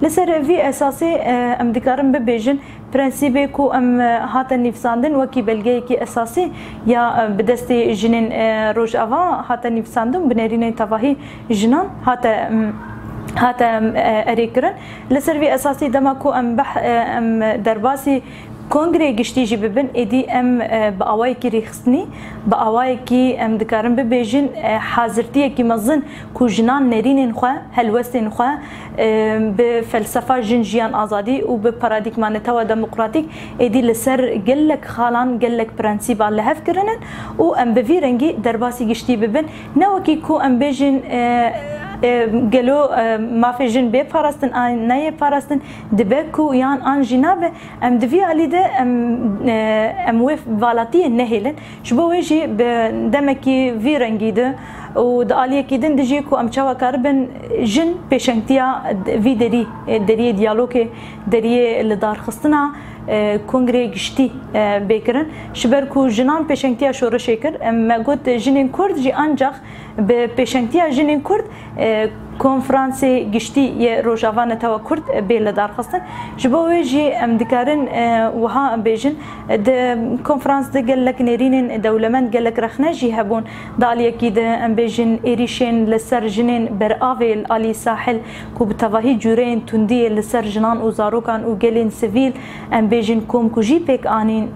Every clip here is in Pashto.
لسر في اساسي ام دكارم ببيجن برنسيبي كو ام هات نفساندن وكي بلغي كي اساسي يا بدستي جنين روج افا هات نفساندن بنرين تفاهي جنان هات اريكرن لسر في اساسي دماكو ام بح ام درباسي کنگره گشتی جی ببین ایدی ام با آوای کی ریخسنی با آوای کی ام دکارم ببیجن حاضرتیه کی مزن کو جنان نرینن خو هلوستن خو به فلسفه جنجیان آزادی و به پارادایگمان تو دموکراتیک ایدی لسر گلک خالان گلک پرنسیب الله هف کرنن و ام بوی رنگی درباسی گشتی ببین نوکی کو ام بیجن گلو مافجن به پاراستن نه پاراستن دبکو یان آن جنابه ام دوی علیده ام وف والاتی نهیلن شبویجی به دمکی وی رنگیده و دالیه کدن دجی کو ام چوا کاربن جن پیشنگتیا وی دری دیالوگ دری لدار خستنا کنگره گشتی بکرن شبر کو جنان پیشنگتیا شورش کر ما گفت جنین کرد جی انجاق به پیشنگتیا جنین کرد کنفرانس گشتی یه روزافان توا کرد بیل دار خستن جبوی جی ام دکارن وها بیجن د کنفرانس دگل لک نرینن دولمند گلک رخنه جی هبون دالیه کی د ام بیجن ایریشن لسر جنین بر آویل علی ساحل کو بتواهی جورین تندی لسر جنان و زاروکان و گلین سیویل ام بیجن کوم کو جی پک آنین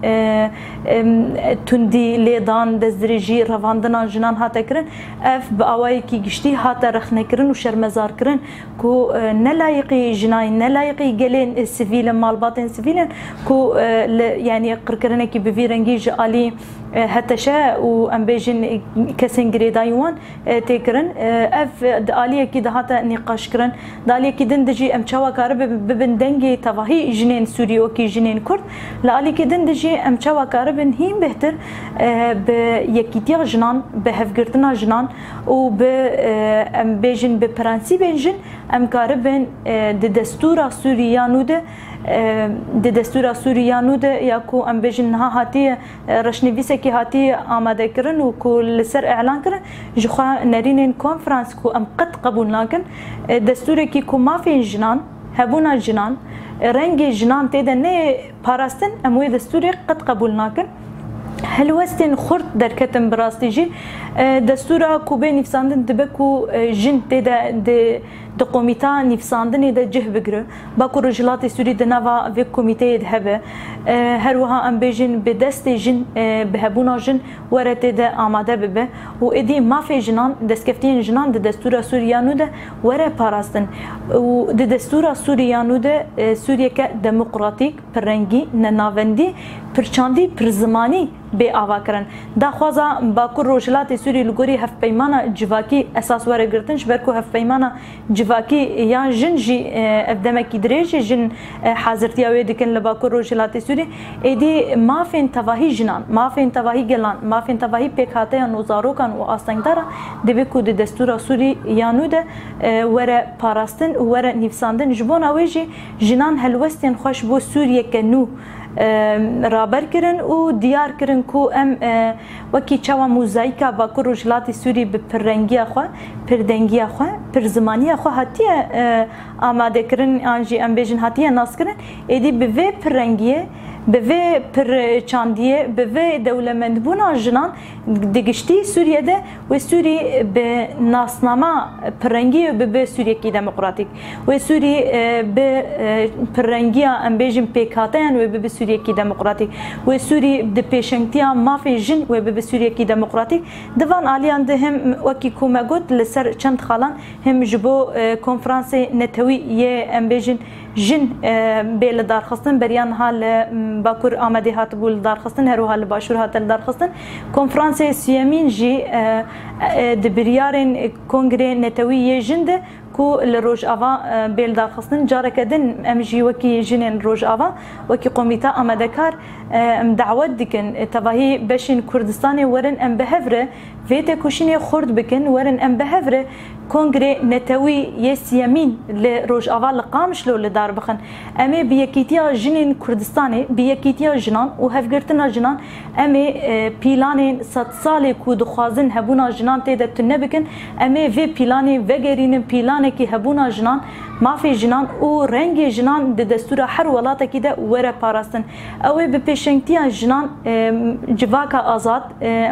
تندی لیدان دزدریجی رواندنا جنان هات کرن اف باوای کی گشتی هات رخنه کرن و مزار کرن کو نلايقي جناي نلايقي جلين سيفيل مالباتن سيفيل كو يعني قركرنا كي بفيرنجي جالي هتشا و ام بيجن كسن جريدايوان تكرن اف داليه كي دهاتا نقاش كرن داليه كي دندجي ام تشوا كارب ببندنجي تواهي جنين سوريو كي جنين كرد لالي كي دندجي ام تشوا كارب هيم بهتر بيكيتيا جنان بهفغرتنا جنان و ب ام بيجن برنسيب جن ام كاربن دستور سوريانو ده دستور سوريانو ده یا کو ام بيجن ها هاتي رشنويسه کی هاتي آماده کرن و کو لسر اعلان کرن جخوا نرين كونفرنس کو ام قد قبول ناكن دستور کی کو ما في جنان هبونا جنان رنگ جنان تيدا نه پاراستن ام دستور قد قبول ناكن هلوستن خرد دركتن براستيجي دستورا كوبي نفساندن دبكو جن تيدا د قوميتا نفساندن دا جه بگره باكو رجلات سوري دناوا في كوميتي دهبه هروها ام بيجن بدست جن بهبونا جن ورته دا آماده ببه و ادي ما في جنان دسكفتين جنان د دستورا سوريانو ده ورا باراستن و د دستورا سوريانو ده سوريا ك ديمقراطيك پرنگي نناوندي پرچاندي پرزماني بي آوا کرن دا خوازا باكو رجلات سوري لغوري هف پیمانا جواكي اساس ورا گرتنش بركو هف پیمانا جواكي يا جن جي افدمكي دريج جن حاضرتيا ويدكن لباكو رجلات سوري ادي ما فين تواهي جنان ما فين تواهي گلان ما فين تواهي پکاته نوزاروکان و آستنگدارا دبکو د دستور سوري یانو ده ورا پاراستن ورا نفساندن جبون اويجي جنان هلوستن خوش بو سوريا كنو رابر کرن و دیار کرن کو ام وکی چوا موزایکا با کو رجلات سوری به پررنگی خو پردنگی خو پرزمانی خو هتی آماده کرن انجی ام بجن هتی ناس کرن ادی به پررنگی به پر چاندیه به دولمند بونا جنان دگشتی سوریه ده و سوری به ناسنامه پررنگی به سوریه کی دموکراتیک و سوری به پررنگی ام بجن پیکاتن و به سوریه کی دموکراتیک و سوری د پیشنگتیا مافی جن و به سوریه کی دموکراتیک دوان آلیان ده هم وکی کومگوت لسر چند خالان هم جبو کنفرانس نتوی یه ام بجن جن بیل دار خستن بریان حال باکور آمده هات بول دار خستن هرو حال باشور هات دار خستن کنفرانس سیامین جی دبریارن کنگره نتوی جند کو لروج آوا بیل دار خستن جاره کدن ام جی وکی جنین روج آوا وکی قومیتا آمده کار دعوت دکن تواهی بشین کردستان ورن ام بهفره ویت کوشین خورد بکن ورن ام بهفره کنگره نتوی یسیامین لروج آوا لقامش لو لدار بخن امی بیکیتیا جنین کردستانی بیکیتیا جنان و هفگرتنا جنان امی پیلان 100 ساله کو دخوازن هبونا جنان تیده تنه بکن امی وی پیلانی وگرین پیلانی که هبونا جنان ما في جنان و رنگ جنان دستور هر ولات كده ورا باراستن او بپیشنگتیا جنان جواکا آزاد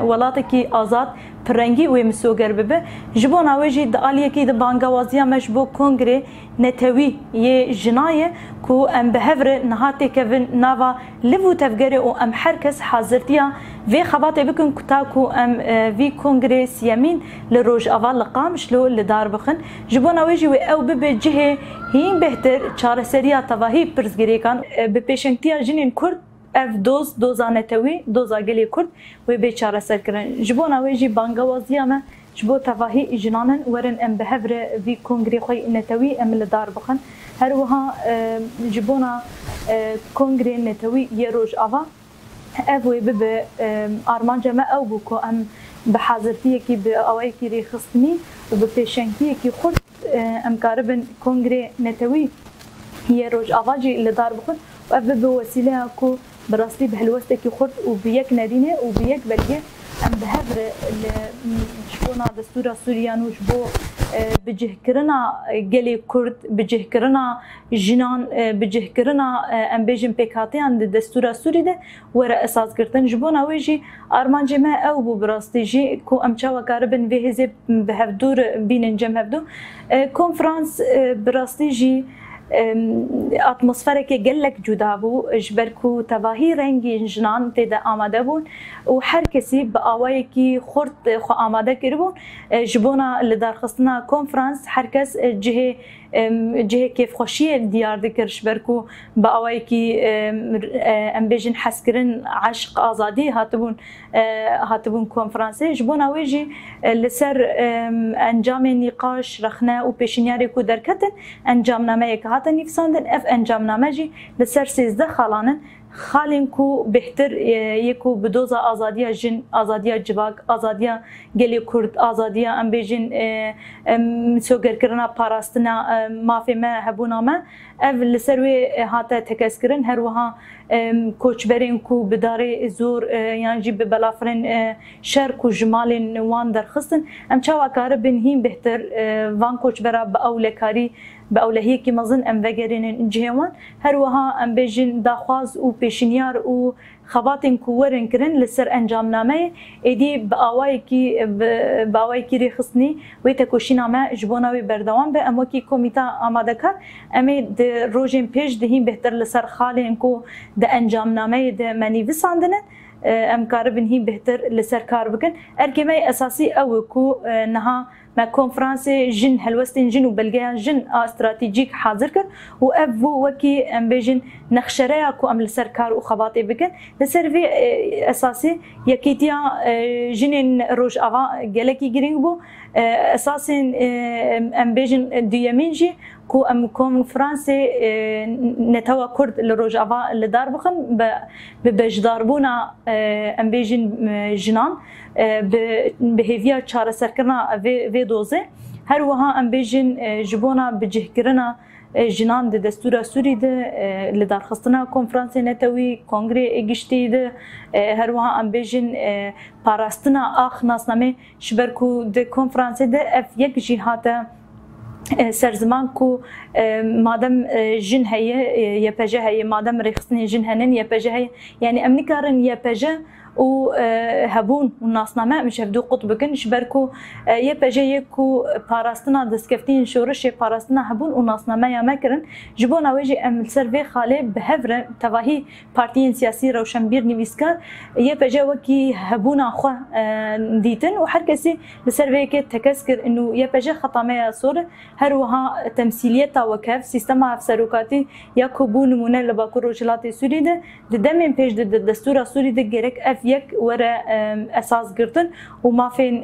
ولاتکی آزاد پرنگی و مسوگر ببه جبون آویجی دالیه کی د بانگوازیا مشبو کنگره نتوی یه جنایه کو ام بهفر نهاتی کفن ناوا لفو تفگره و ام هرکس حاضرتیا و خباته بکن کتا کو ام وی کنگره سیامین لروج اول لقامش لو لدار بخن جبون آویجی و او ببه جهه هین بهتر چاره سریا تواهی پرزگیری کن بپیشنگتیا جنین کرد اف دوزا نتوی دوزا گلی کرد و بیچاره سر کردن جبونا ویجی بانگوازی ما جبو تواهی جنانن ورن ام بهفر وی کنگری خوی نتوی ام لدار بخن هر وها جبونا کنگری نتوی یه روز آوا اف وی بب آرمانجا ما او بو ام بحاضرتیه کی به اوای کی ریخستنی و به پیشنگتیه کی خود ام کاربن کنگری نتوی یه روز آوا جی لدار بخن و اف به وسیله کو براستی بهلوسته کی خورد و بیک ندینه و بیک بلکه ام بهفر شبونا دستور سوریان و شبو بجه کرنا گلی کرد بجه کرنا جنان بجه کرنا ام بیجن پیکاتیان دستور سوری ده ورا اساس کردن جبونا ویجی آرمانجی ما او بو براستی جی کو ام چاوا کاربن به هزب بهفدور بینن جم هفدو کنفرانس براستی جی اتمسفره که گلک جدا بو جبرکو تواهی رنگی جنان تیده آماده بون و هر کسی با آوایی که خورد خو آماده کربون جبونا لدارخستنا کنفرانس هر کس جهه کیف خوشی دیار دکر جبرکو با آوایی که ام بیجن حس کرن عشق آزادی هاتبون کنفرانسی جبونا ویجی لسر انجام نقاش رخنه و پیشنیاری کو درکتن انجام نامه که هاتن نفساندن اف انجام نامه جی لسر 13 خالانن خالین کو بهتر یکو بدوزا آزادیا جن آزادیا جواک آزادیا گلی کرد آزادیا ام بیجن سوگر کرنا پاراستنا مافی ما هبونا ما اف لسروی هاتا تکس کرن هر وها کوچبرین کو بداره زور یعنی جی ببلافرین شرق و جمال وان درخستن ام چاوا کار بنهیم بهتر وان کوچبرا با اولکاری بأولهية كي مظن أم فجرين جهوان هروها أم بيجن داخواز و بيشنيار و خباتن كورن كرن لسر أنجام نامه إدي بأواي كي رخصني ويتكوشينا ما جبونا وبردوان بأم وكي كوميتا آماده كار أمي د روجين بيج دهين بهتر لسر خالين كو د أنجام نامه د مني وساندنن ام کاربن هی بهتر لسر کار بکن ارکمه اساسی او کو نها ما کنفرانس جن هلوستین جن و بلگه جن استراتیجیک حاضر کر و ابو وکی ام بیجن نخشره کو ام لسر کار و خباطی بکن لسر وی اساسی یکیتیا جن روج اوا گلکی گرینگ بو اساسا ام بیجن دیامین جی کو ام کنفرانس نتوا کرد لروج اوا لدار بخن بجداربونا ام بیجن جنان بهویا چاره سرکرنا و دوزه هر وها ام بیجن جبونا بجه کرنا جنان د دستور سوری ده لدارخستنا کنفرانس نتوی کنگره گشتی ده هر وها ام بیجن پاراستنا آخ ناسنامه شبرکو ده کنفرانس ده اف یک جهاته سرزمان کو مادام جن هي يبجه هي مادام رخصني جن هنن يبجه هي يعني امني كارن يبجه و هبون والناسنامه مش هفدو قطب كن شبركو يبجه يكو باراستنا دسكفتين شورش باراستنا هبون والناسنامه يا مكرن جبونا ويجي ام سيرفي خالي بهفر تواهي بارتيين سياسي روشنبير نيفيسكار يبجه وكي هبونا خو ديتن وحركسي بسيرفي كي تكسكر انه يبجه خطامه صور هروها تمثيليه وكاف سيستم افسروكاتي يكوبون نمونه لباكور روجلاتي سوري ده دمن بيج دستور سوري ده جرك اف يك ورا اساس قرطن وما فين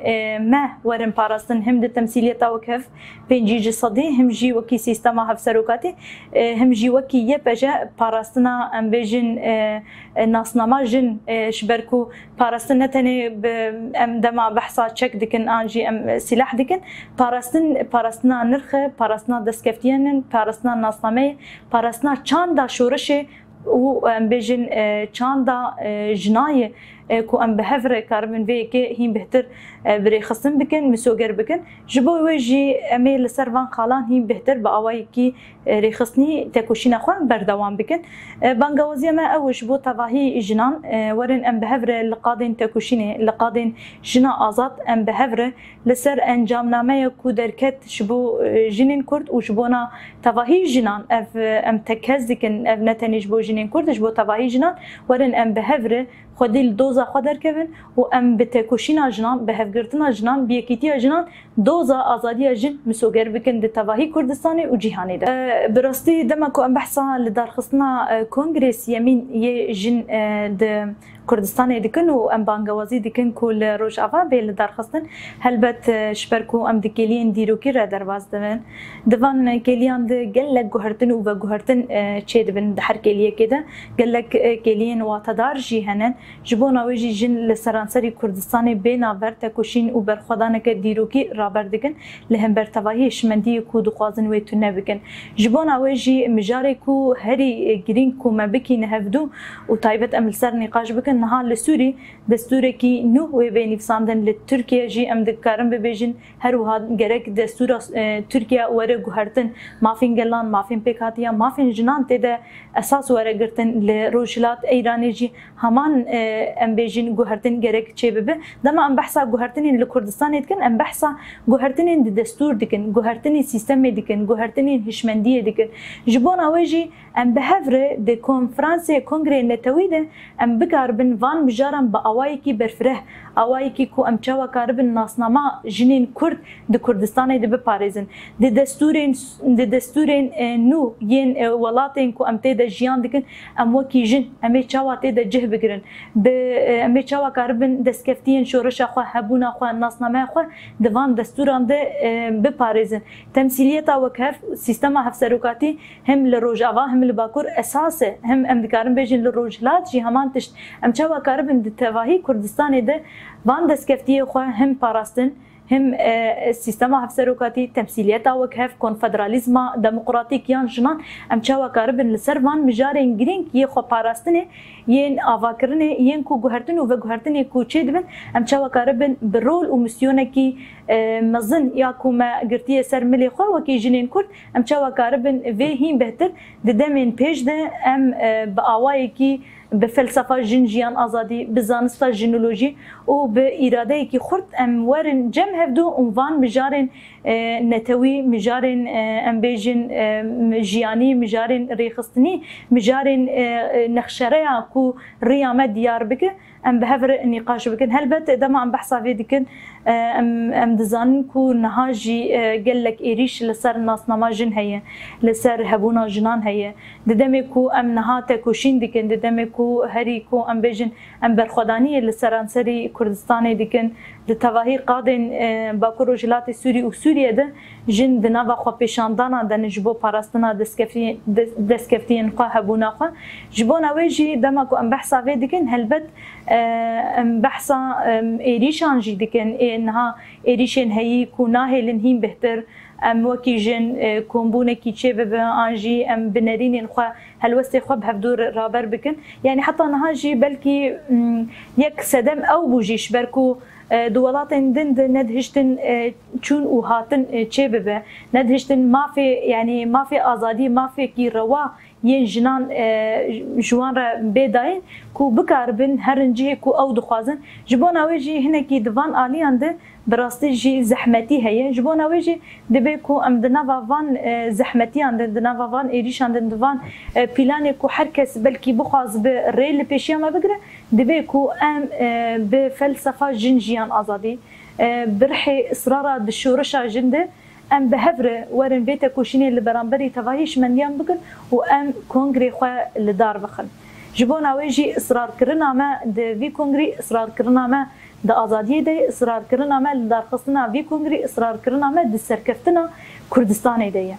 ما ورن باراستن هم ده تمثيليه وكاف بين جيجي صدي هم جي وكي سيستم افسروكاتي هم جي وكي يبجه باراستنا ام بيجن ناسنامه جن شبركو باراستن نتني ام دما بحثا تشك دكن انجي ام سلاح دكن باراستنا نرخه باراستنا دسكفتينن باراستنا ناسنامه باراستنا چاندا شورشه و ام بيجن چاندا جنايه کو ام بهفر کاربن وی که هیم بهتر بری خصم بکن مسوگر بکن جبو وجی امی لسروان خالان هیم بهتر با اوای کی ریخصنی تکوشین خوان بردوام بکن بانگوازی ما اوش بو تواهی جنان ورن ام بهفر لقادن تکوشینه لقادن جنا آزاد ام بهفر لسر انجام نامه کو درکت شبو جنین کرد و شبونا تواهی جنان ام تکز دکن اف نتنیج بو جنین کردش بو تواهی جنان ورن ام بهفر خودی دوزا خودر کردن و ام بتکوشینا جنان بهفگرتنا جنان بیکیتی جنان دوزا آزادی جن مسوگر بکن د تواهی کردستانی و جهانی ده براستی دما کو ام بحثا لدار خصنا کنگرس یمین ی جن د كردستان دكن و ام بانگوازی دكن كل روج افا بين دار خستن هلبت شبركو ام دكيلين ديرو كي درواز دفان كيليان د قالك جوهرتن و جوهرتن تشيد بن دحر كيليه كده قالك كيلين واتدار جيهنن جبونا وجي جن لسرانسري كردستان بين برتا كوشين و برخدانك ديرو كي رابر دكن لهم برتواهي شمندي كو دقازن ويتونه بكن جبونا وجي مجاريكو هري جرينكو ما بكي نهفدو و طيبت ام سر نقاش بكن نها لسوري دستور کی نو و بین افساندن لترکیه جی ام دکارم ببیجن هر وها گرک دستور ترکیه وره گوهرتن مافین گلان مافین پیکاتیا مافین جنان تده اساس وره گرتن لروجلات ایرانی جی همان ام بیجن گوهرتن گرک چه ببه دما ام بحثا گوهرتنین لکردستان دکن ام بحثا گوهرتنین دستور دکن گوهرتنین سیستم دکن گوهرتنین هشمندیه دکن جبون اوجی ام بهفره د کنفرانس کنگره نتویده ام بکاربن وان مجارم با اوایکی برفره اوایکی کو ام چاوا کاربن ناسنامه جنین کرد د کردستان د بپاريزن د دستورین نو ین ولاتین کو ام ته د جیان دکن ام وکی جن ام چاوا ته د جه بگرن ب ام چاوا کاربن دسکفتین شورش خو هبونا خو ناسنامه خو د وان دستوران د بپاريزن تمثيليت او کف سیستم هفسروکاتی هم لروجاوا هم لباکور اساسه هم ام دکارن بجن لروجلات جی همان تشت ام چاوا کاربن د تواهی کردستان د وان دسکفتی خو هم پاراستن هم سیستم هفسروکاتی تمثيليت او کف کنفدرالیزم دموکراتیک یان جنان ام چاوا کاربن لسر وان مجارن گرین کی خو پاراستنه ین اواکرنه ین کو گوهرتن و گوهرتن کو چیدبن ام چاوا کاربن برول و مسیونه کی مزن یا کوما گرتی سر ملی خو و کی جنین کرد ام چاوا کاربن وی هین بهتر د دمن پیج ده ام با اوای کی بفلسفه جنجيان آزادي بزانستا جينولوجي و بإرادة كي خرط أم ورن جم هفدو عنوان مجارن نتوي مجارن أم بيجن جياني مجارن ريخستني مجارن نخشريا كو ريامة ديار بك ام بهفر نقاش بكن هلبت دما ام بحثا في دكن ام دزان كو نهاجي قال لك ايريش لسر ناسنامه جن هي لسر هبونا جنان هي ددمكو ام نهاته كوشين دكن ددمكو هريكو ام بيجن ام برخدانيه لسرانسري كردستان دكن لتواهي قادن باكو رجلات سوري و سوريا ده جن دناوا خو پیشاندانا دنجبو پاراستنا دسكفتين خو هبونا خو جبونا ويجي دمكو ام بحثا في دكن هلبت ام بحثا ايريشان جي دكن انها ايريشن هي كوناهلن هين بهتر ام وكي جن كومبونه كي تشيب انجي ام بنرين خو هلوسي خو بهدور رابر بكن يعني حتى نهاجي بلكي يك سدم او بوجيش بركو دولاتن دند ندهشتن چون و هاتن چه ببه ندهشتن ما في يعني ما في آزادي ما في كي روا ين جنان جوان را بداين كو بكاربن هرنجي كو او دخوازن جبون اويجي هنا كي دفان آليان ده براستي جي زحمتي هي جبون اويجي دبي كو ام دنافا فان زحمتي عند دنافا فان ايريش عند دفان بلاني كو حركس بلكي بخواز بالريل بيشيا ما بقرا دبي كو ام بفلسفه جنجيان ازادي برحي اصرارا بالشورشة جنده ام بهفره ورن بيتا كوشيني اللي برانبري تفاهيش من يام بكن و ام كونغري خوا لدار بخل جبون اويجي اصرار كرنا ما د في كونغري اصرار كرنا ما د ازاديه دي اصرار كرنا ما لدار خصنا في كونغري اصرار كرنا ما د سركفتنا كردستان دي